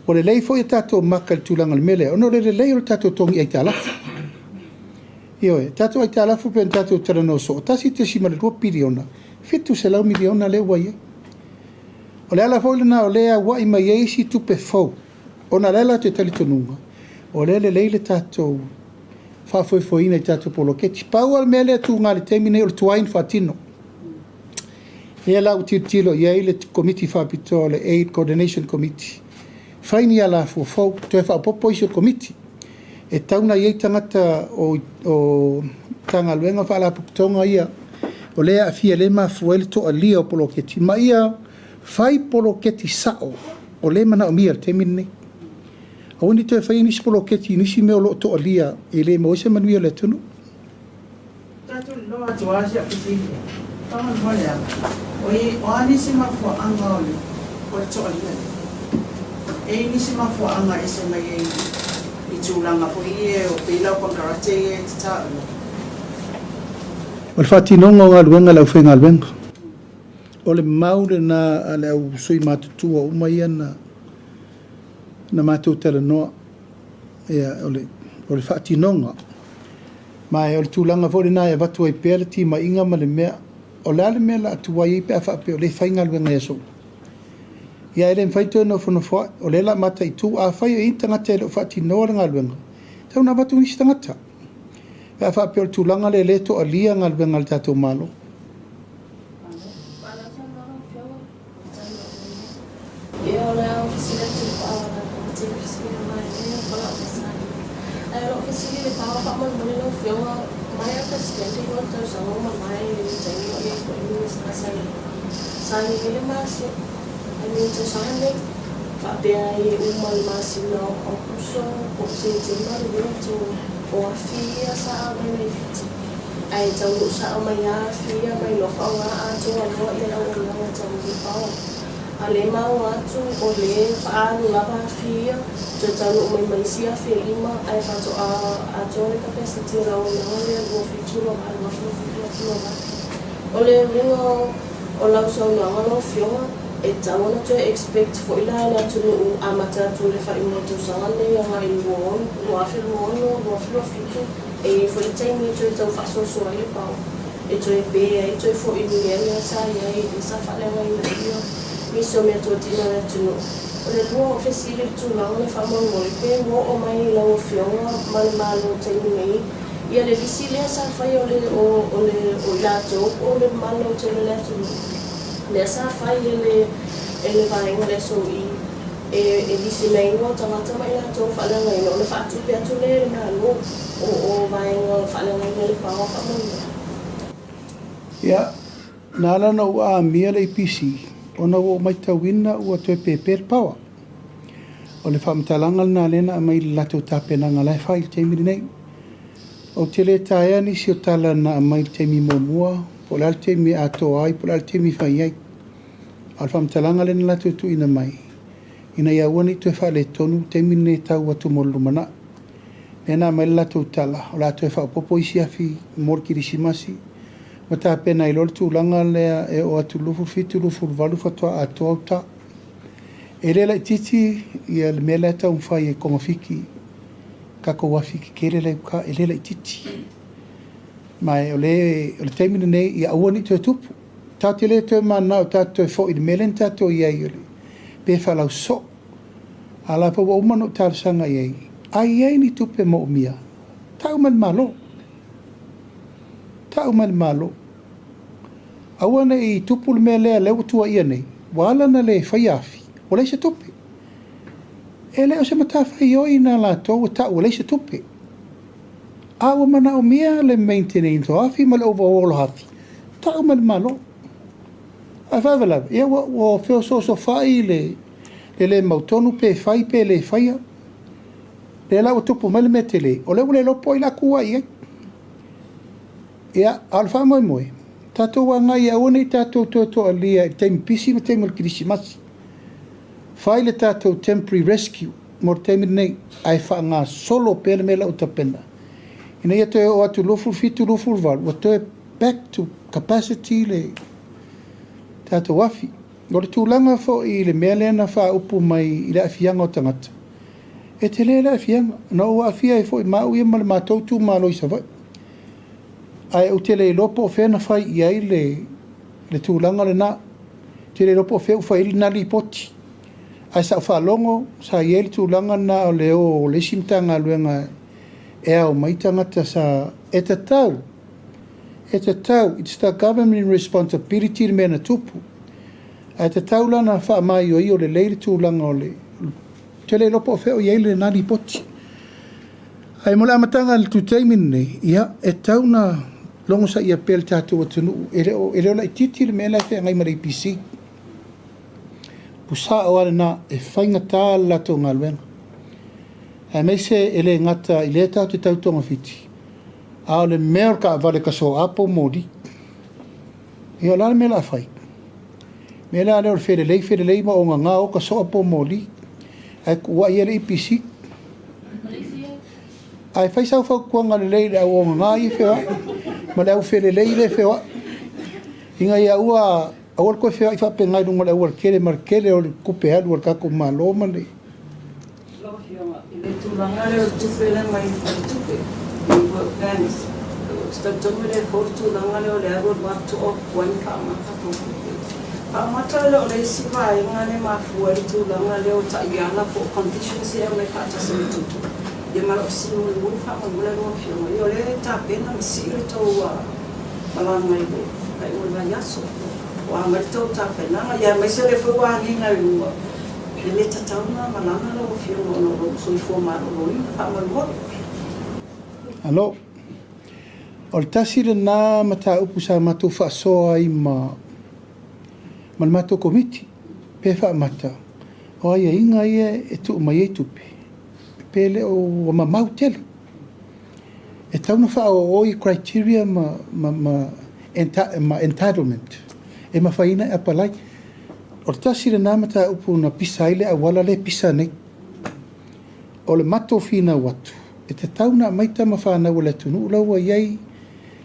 O le lei foi tātou maka le tūlanga le mele. O no le lei o le tātou tongi ai tālafa. Io e, tātou ai tālafu pe tātou tara no so. Tasi te si male 2 piriona. Fitu se lau miliona le wai. O le ala foile na o lea wai mai eisi tupe fau. O na lela te tali tonunga. O le leile tātou whaafoifoina i tātou poloketi. Pau al mele atu ngā le temine o le tuain whatino. E la utitilo ia ile committee whapito le Aid Coordination Committee. Whaini ala fau to e whapopo iso committee. E tauna iei tangata o tanga luenga whala pukutonga ia. O lea a fia le mafuele to a lia o poloketi. Ma ia whai poloketi sao o le mana o mia le temine. A wani to e whai nisi poloketi nisi meo lo to a lia e le moise manuia le tunu. Tatu loa tuasi a piti. Taman hole ala. O anisi mafua anga ole. O to a lia. E nisi mafua anga ese mai i tūlanga fo ie o pila o pangarate e te tāua. O le whatinonga o ngā luenga lau whenga luenga. O le maure na ale au sui mātutua umaia na mātou tala noa. O le whatinonga. Mai o le tūlanga fo le nā e watu ai pēle ti ma inga ma le mea. O le ale mea la atua i pēa whape o le whainga luenga e sou. Ia ele mfaito no fono fo o lela mata I tu a fai I tangata ele o fati no nga luenga. Tau na watu nisi tangata. Ia fa pe o tulanga le leto a lia nga luenga le tatou malo. Ia o lea o fasiliti pawa na te fasiliti mai e whala o fasani. Ai o fasiliti pawa pa man mone no fionga mai a presidente I wata usanga ma mai I tangi o le fo I sai. Sani ele masi. Ai to sane Fabia I umal masina o kuso o se tima to o afia sa mai fiti. Ai tau sa mai afia mai lo fa a to no I la o na tau I pau. Ale mau atu o le fa la afia to tau mai sia felima ai fa to a to le capacity la o na le go fituro al no fituro. Ole ringo o la so na no fio e tawana to expect for ila la to amata to le fa imo to sangane ya I won wa fi fitu e for the time to to fa so ai pau e to e be e to for imo ya sa ya e sa fa le mai io mi so me to tina na to le bo officially to la le fa mo pe mo o mai la o fiona mal time nei ia le visile sa fa o la to o le malo to le to le sa fai ele vai ngale so e disi mai no tangata mai na to fa la ngai no le fa tu pe tu le na lo o vai no fa la ngai le pa fa mo Ia nala na ua mia le PC ona o mai tawina ua to pe per pawa. O le whamtalanga na lena mai lato tapena ngalai fai te miri nei. O te le taia ni si o tala na mai te mi momua po l'alte mi ato ai, po l'alte mi fai ai. Al whamtalanga le na tu ina mai. Ina ia wani tu e whale tonu, te mine tau atu molu mana. Nena mai la tu tala, o la tu e whapopo isi afi, mor kirisimasi. Mata pena I lor tu langa lea e o atu lufu fitu lufu valu fatua ato au ta. E le lai titi, ia le mele ta umwhai e kongafiki, kako wafiki kere lai uka, e le lai titi. Mai o le teimina nei ia awani tu e tupu. Ta te le tu e mana o ta tu e fo I melen ta tu I ai ole. Pe whalau so. Ala pa wa umano ta sanga I ai. Ai ai ni tupe mo umia. Ta umal malo. Ta umal malo. Awana I tupu le mele le utua ia nei. Wala na le whaiafi. O le se tupe. E le o se mata whaioi na la tau ta o le se tupe. Awa mana o mea le maintenance o afi ma le overall hafi. Ta umal malo. A whawala, ia wa whio so whai le mautonu pe whai pe le whaia. Le la o tupu mele me te le. O le ule lopo I la kua ia. Ia, alfa moi moi. Tatou wa ngai a one tatou to alia I teimi pisi ma teimi kirisimasi. Whai le tatou temporary rescue mor teimi nei ai wha ngā solo pele me la utapena. Ina ia te o atu lofu fitu lofu val, wa te back to capacity le tatou wafi. O le tūlanga fo I le mea lena wha upu mai I le afianga o tangata. E te le afianga, na o afia e fo I mau ia ma le mātou tū mālo I savai. ai o tele lopo o fena fai iai le tūlanga le nā. Tele lopo o feu fai na li poti. Ai sa whalongo, sa iai le tūlanga na o leo o le simtanga luenga o maitangata sa e te tau, it's the government responsibility me na tupu. E te tau lana wha mai o i o le leire tūlanga o le tele lopo o feo iei le nani poti. Ai mo le amatanga le tūteimin nei, ia e tau na longo sa ia pel tātou atunu, e leo la i titi le mea lai whea ngai mara IPC. Pusa o ale na e whainga tā lato ngā luenga. E mei se ele ngata i le tau te tau tonga fiti. A le mea ka avale ka so apo modi. I o lana mea la whai. Mea la leo le where lei ma o ngā o ka so apo modi. Ai kua i ele IPC. Ai whai sau whau kua ngā le lei le au o ngā i whewa. Ma le au where lei le whewa. Inga ia ua awal koe whewa i whape ngai runga le awal kere markere o le kupe halu al kako maa loma le. Le tūlanga leo tupe le mai tupe. I work plans. Statonga le kor tūlanga leo le awal watu o kuani ka amata tupe. Ka amata leo le siwa inga le mafua i tūlanga leo ta iana po conditions leo me kata se tutu. Ia mara o sinu le ufa ma mula roa whionga. Io le ta pena mi sire tau malanga i le. Kai ua yaso. Wa marito ta pena. Ia mai se le fua hinga i ua. Le tatauna malanga lo whionga no ro. So i fua maro ro i pa malua. Alo. O le tasi le nā mata upu sa matou whaasoa ai ma le matou komiti. Pe wha mata. O aia inga ia e tu mai e tupe. Pele o mamau tele. E tauna wha o i criteria ma entitlement. E ma whaina e apalai. O le tasi le nā mata upu na pisa ile a wala le pisa nei. O le mato fina watu. E te tauna maita ma whanau le tunu ulaua iei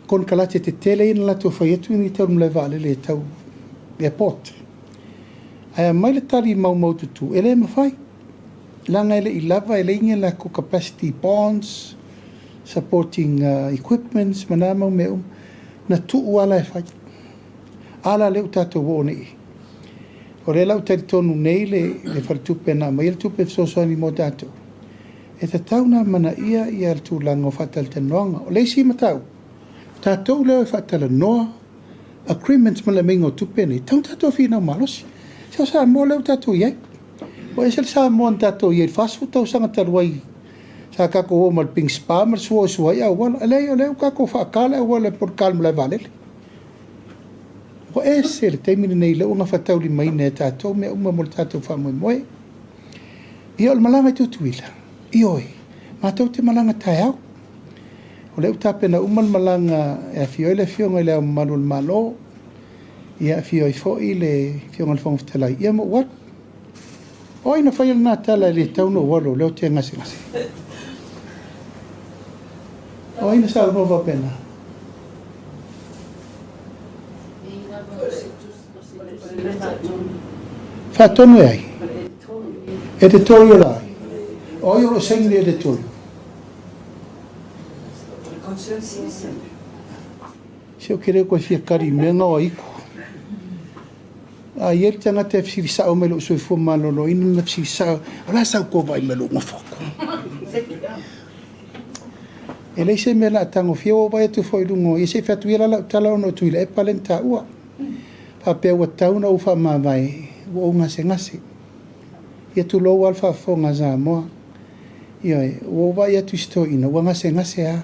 kon kalate te tele ina lato whaietu ni tau mle vale le tau airport. Aia mai le tari mau tutu. Ele ma whai. Langa ele I lava ele inga la ko capacity bonds, supporting equipments, manama me na tu ala e whai. Ala leo tatou wo nei. O le lau tari tonu nei le wharitupe na mai le tupe sosoani mo tatou. E te tauna mana ia le tūlanga o whatal te noanga. O leisi matau. Tātou leo e whatal noa. Agreements ma le mingo tupe nei. Tau tātou whina malosi. Sao sa mo leo tātou iei. O e sel sa mo an tātou iei. Whasfu tau sanga taruai. Sa kako o mal ping spa mal sua ia wala. O leo kako whaakale a wala por kalma le valele. O e se le teimine nei leo nga whatau li maine tātou. Me uma mo le tātou whamoe moe. Ia o le malama i tutuila. Ioi, mātou te malanga tai au. O leo tāpena uman malanga e whioi le whionga I leo malu le malo. Ia whioi fōi le whionga le whongwhitalai. Ia mo wat? Oi na whaia nā tala le tauno walo, leo te ngase. Oi na sa unova pena. Whatonu e ai? Editorial ai? Oi o seng le editorial. Se o kere koe whiakari menga o iku. A ieri tanga te fsirisa o melo soi fua malolo inu na fsirisa. Ala sau ko vai melo ngofoko. E lei se mela tango fia o vai tu foi lungo. I se fatu ila la tala ono tuila e palenta ua. Pa pe ua tauna ufa ma vai. Ua ngase. Ia tu lo alfa fonga za moa. Ia o vai atu sto ina ua ngase a.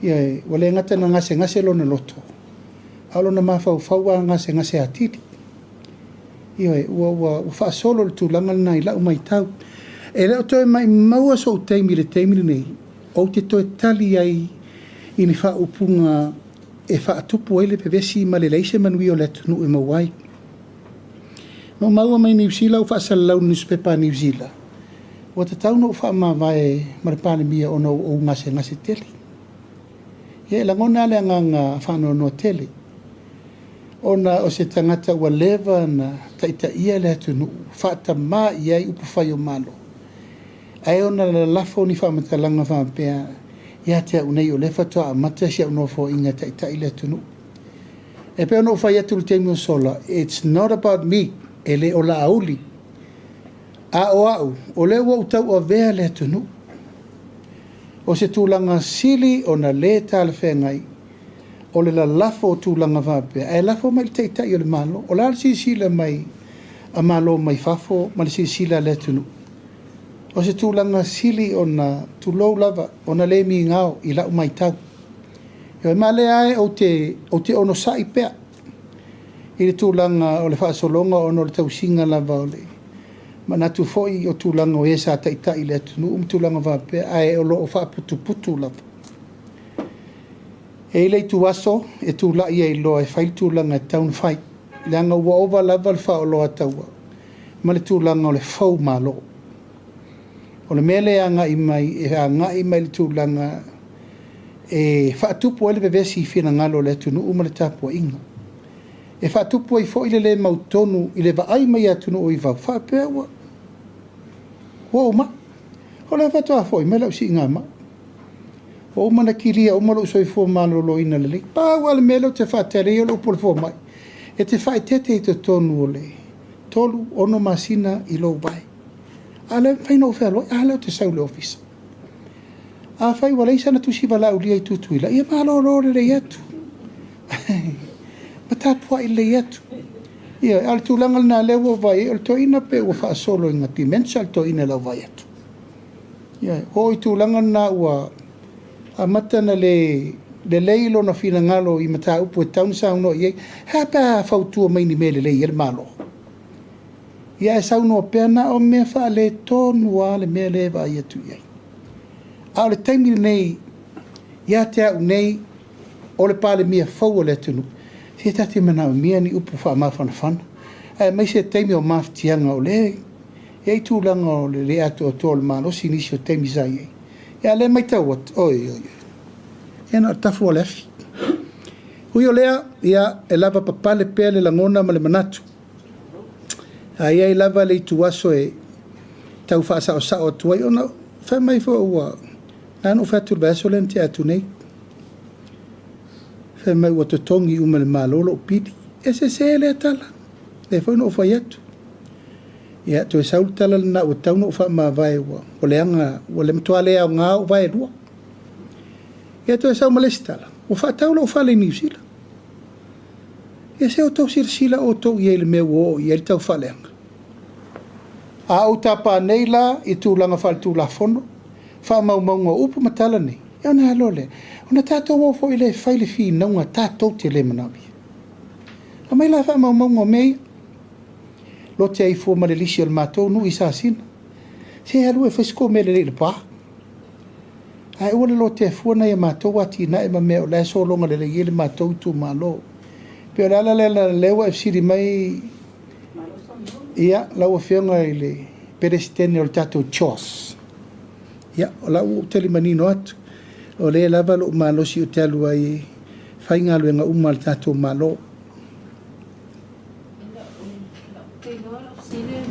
Ia wale ngata na ngase lo na loto. Alo na mafau ngase a titi. Ia ua fa solo le tūlanga na ila umai tau. E leo toi mai maua so teimile nei. O te toi tali ai ini wha upunga e wha atupu ele pe vesi ma le leise manui o le tunu e mawai. No maua mai New Zealand wha salau newspaper New Zealand. Wa te tauna ufa ma vai marapane mia ono o ngase tele. Ia langona le nganga whano no tele. Ona o se tangata ua lewa na taita ia le tunu whaata maa iai upu whai o malo. Ai ona la lafo ni whamatalanga whampea ia te unei o le fatoa mata sia uno fo inga tai le tunu e pe ono fai atu te mo sola it's not about me ele o la auli a o le wo tau o vea le tunu o se tūlanga sili o na le tāle whengai o le la lafo o tūlanga vāpea e lafo mai tai o le malo o la si sila mai a malo mai fafo ma le si sila le tunu o se tūlanga sili o na tūlou lava o na le mi ngao i lau mai tau e male ai o te ono sai pea i le tūlanga o le whaasolonga o no le tausinga lava o le mana tu foi o tūlanga o esa tai le tunu tūlanga vāpea ai o lo o whaaputu lava e le tu aso e tūla ia i loa e whai tūlanga taun whai leanga ua ova lava le wha o loa taua ma le tūlanga o le fau malo o le mele anga i mai e anga i mai le tūlanga e whaatupu ele bevesi i whina ngalo le tunu uma le tapua inga e whaatupu i fo ile le mautonu i le vaai mai atunu o i vau whaapea ua o ma o le whatoa fo i mele usi inga ma o umana kiria umalo usoi fo malo lo ina le pa ua le mele o te whaatere o le upole fo mai e te whae tete i te tonu o le tolu ono masina i lo vai a le whaina o whea loi a le o te saule ofisa a whai wala isa na tusi wala ulia i tutuila ia malo rore le atu ma tapua i le atu ia al tūlanga na lewa vai al to ina pe ua wha solo inga pimensa al to ina la vai atu ia ho i tūlanga na ua a matana le leilo na whina ngalo i mata upu e taun sauno iei hapa fautua mai ni mele le i el malo ia e sauno pena o mea wha le tonu a le mea le vai atu iei a le taimi nei ia te au nei o le pale mia fau le tunu se tati mana o mia ni upu wha mawhana whana mai se taimi o mawhtianga o le iei tūlanga o le atu o tō le malo sinisi o taimi zai iei ia le mai tau at oi ena tafu o lefi hui o lea ia e lava papale pea le langona ma le manatu a ia i lava le itu aso e tau wha sa o sa o tuai ona wha mai fo ua nanu wha tu beso len te atu nei wha mai ua totongi uma le malolo o pidi e se le tala e fo no wha iatu ia to e saul tala na ua tau no wha ma vai ua o le anga ua le mtua lea o ngā o vai lua ia to e saul malestala o wha tau lo wha le New Zealand ia se o tau sila o tau i ele meu o i ele tau wha le anga a au tapa nei la i tūlanga wha le tūla fono wha maunga upu matala nei ia na halo le ona tātou o fo i le whaile fi naunga tātou te le manawi a mai la wha maunga mei lo te ai fua ma le lisi al mātou nu i sa sina se halu e whasko me le pā ai ua le lo te fua na i mātou ati na e ma mea o le so longa le le mātou tu malo pe o la lewa e siri mai ia lau a whionga i le peresitene o le tātou chos ia o lau o tele manino atu o le lava lo malosi o te alua i whainga luenga uma le tātou malo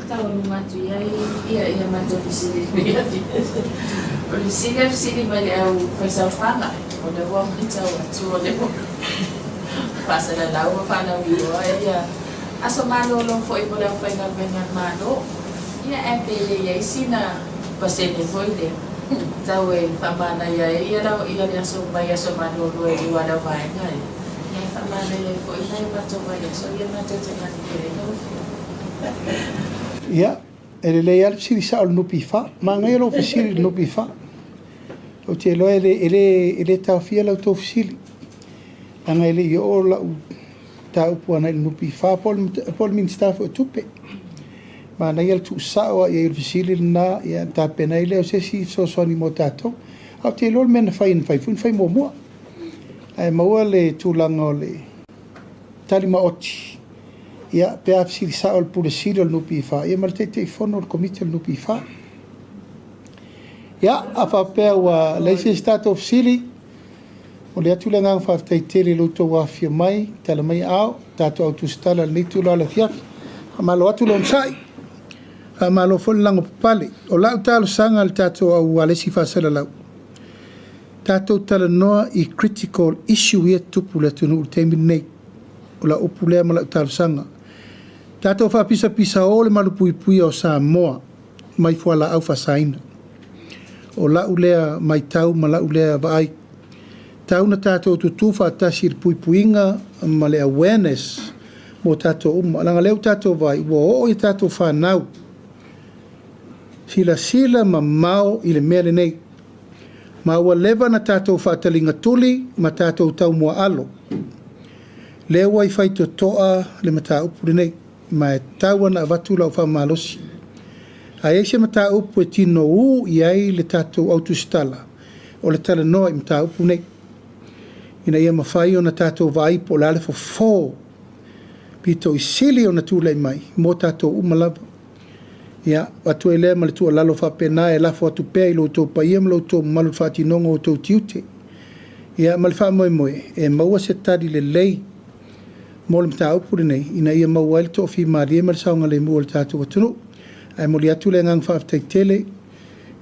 tau matu ia matu fisili o le sili mai au faisal fana o le wa tau atu o le pasa la lau fana wio ia aso malo lo foi por el final vengan malo ia epele ia sina pasene foi de tau e famana ia la ia aso vai aso malo lo e wala vai ngai ia famana ia foi nai pato vai aso ia matu te kan kere no ia ele le al siri sa no pifa ma ngai lo siri no pifa o te lo ele ta fia lo to siri anga ele yo la ta upu ana no pifa pol min staff o tupe ma na il tu sa o ia siri na ia ta pena ile o se si so ni motato o te lo men fai mo ai ma le tu langa le tali ma oti ia pe a siri sa o pule siri o no pifa ia malte te fono o komite no pifa ia a fa pe wa le stat of siri o le atu langa fa te tele lo to wa fi mai tala mai au tato auto stala ni tu la fiaf ma lo atu lon sai ma lo fol lango pale o la talo sanga al tato au ale si fa sala la Tātou tala noa I critical issue ia tupu le tunu u teimi nei. O la upu lea ma la utalsanga. Tātou whapisa-pisa o le malupui o Samoa mai fuala au whasaina. O la ulea mai tau ma la ulea vaai. Tau na tātou tutu whaatasi ir puipuinga ma le awareness mo tātou Langa leo tātou vai, o I tātou whanau. Sila ma mao I le mea le nei. Ma ua lewa na tātou whaatalinga tuli ma tātou tau mua alo. Leo wai whai to toa le mata upu le nei. Ma e tau ana watu lau whamalosi. A eise mata upu e tino iai le tātou autostala. O le tala noa I mata upu nei. Ina ia mawhai o na tātou vai po lale fo Pito I sili o na tūlei mai. Mo tātou umalava. Ia, watu e lea malitua lalo whapena e lafo atu pēi lo tō paia lo tō malu whatinonga o tō tiute. Ia, maliwha moe. E maua se tari le lei. Mo le mta upure nei. Ina ia maua ele tō whi maria malisaunga le mua le tātou atunu. Ai moli atu le ngang whaafitai tele.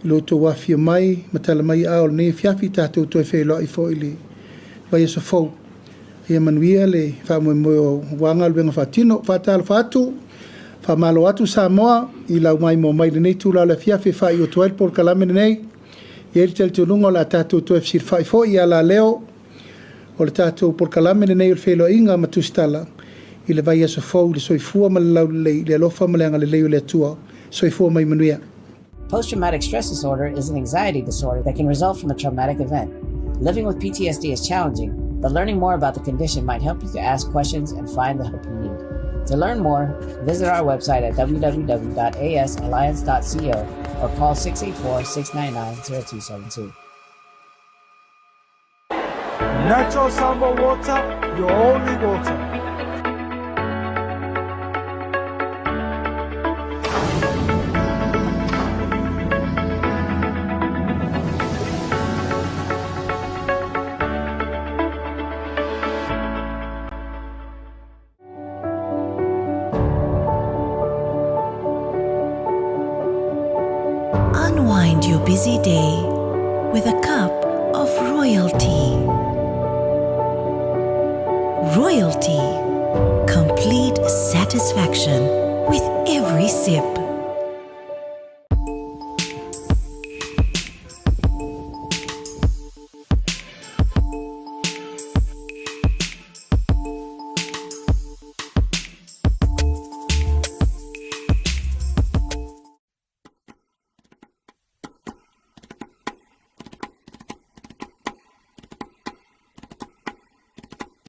Lo tō wafia mai. Matala mai aol nei fiafi tātou tō e whelo I fo ili. Vai esa fau. Ia manuia le wha moe o wanga luenga whatino. Whatala whatu. Whamalo atu Samoa, I lau mai mo mai nei tūlau le fiafi whai o tuail por kalame nei. I eri tel tunungo la tātou to fsir whai fo I ala leo. O le tātou por kalame nei o le whelo inga matustala. I le vai aso fau le soifua ma le lau le alofa ma le anga le leo le atua. Soifua mai manuia. Post-traumatic stress disorder is an anxiety disorder that can result from a traumatic event. Living with PTSD is challenging, but learning more about the condition might help you to ask questions and find the help you need. To learn more, visit our website at www.asalliance.co or call 684-699-0272. Natural Samba water, your only water. Unwind your busy day with a cup of royal tea. Royal tea, complete satisfaction with every sip.